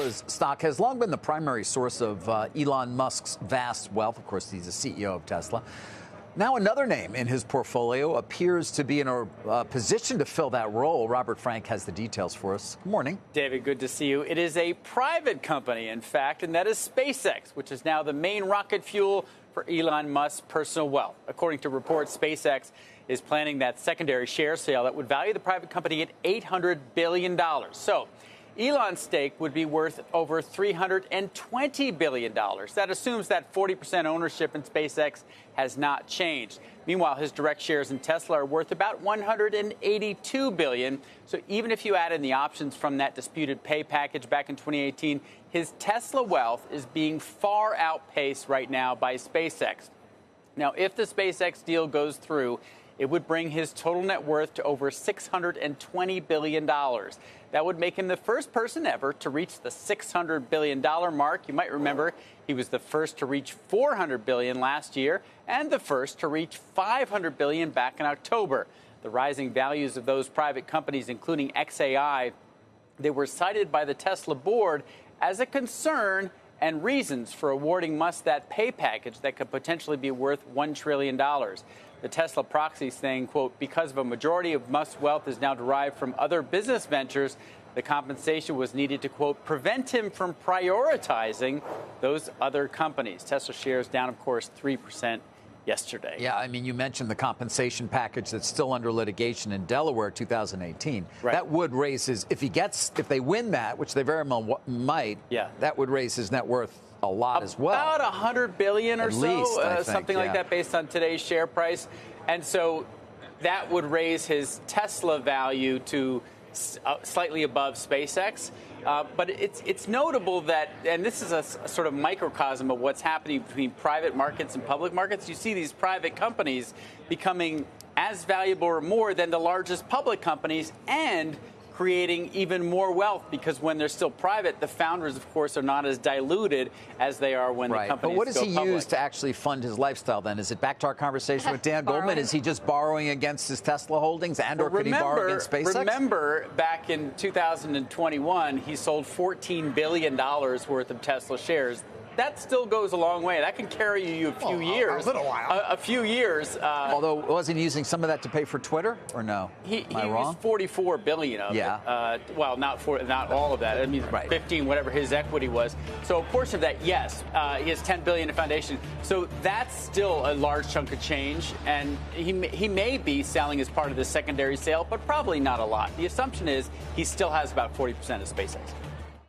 Tesla's stock has long been the primary source of Elon Musk's vast wealth. Of course, he's the CEO of Tesla. Now another name in his portfolio appears to be in a position to fill that role. Robert Frank has the details for us. Good morning. David, good to see you. It is a private company, in fact, and that is SpaceX, which is now the main rocket fuel for Elon Musk's personal wealth. According to reports, SpaceX is planning that secondary share sale that would value the private company at $800 billion. So Elon's stake would be worth over $320 billion. That assumes that 40% ownership in SpaceX has not changed. Meanwhile, his direct shares in Tesla are worth about $182 billion. So even if you add in the options from that disputed pay package back in 2018, his Tesla wealth is being far outpaced right now by SpaceX. Now, if the SpaceX deal goes through, it would bring his total net worth to over $620 billion. That would make him the first person ever to reach the $600 billion mark. You might remember he was the first to reach $400 billion last year and the first to reach $500 billion back in October. The rising values of those private companies, including XAI, they were cited by the Tesla board as a concern and reasons for awarding Musk that pay package that could potentially be worth $1 trillion. The Tesla proxy saying, quote, because of a majority of Musk's wealth is now derived from other business ventures, the compensation was needed to, quote, prevent him from prioritizing those other companies. Tesla shares down, of course, 3% yesterday. Yeah, I mean, you mentioned the compensation package that's still under litigation in Delaware, 2018. Right. That would raise his, if they win that, which they very well might, that would raise his net worth a lot as well. About $100 billion or At least, I think, something like that based on today's share price. And so that would raise his Tesla value to slightly above SpaceX. But it's notable that, and this is a sort of microcosm of what's happening between private markets and public markets. You see these private companies becoming as valuable or more than the largest public companies and creating even more wealth, because when they're still private, the founders, of course, are not as diluted as they are when the companies go public. But what does he use to actually fund his lifestyle then? Is it back to our conversation with Dan Goldman? Is he just borrowing against his Tesla holdings or could he borrow against SpaceX? Remember, back in 2021, he sold $14 billion worth of Tesla shares. That still goes a long way. That can carry you a few years. A little while. A few years. Although, wasn't he using some of that to pay for Twitter, or no? He wrong? used $44 billion of it. Well, not all of that. I mean, 15, whatever his equity was. So a portion of that, yes. He has $10 billion in foundation. So that's still a large chunk of change. And he may be selling as part of the secondary sale, but probably not a lot. The assumption is he still has about 40% of SpaceX.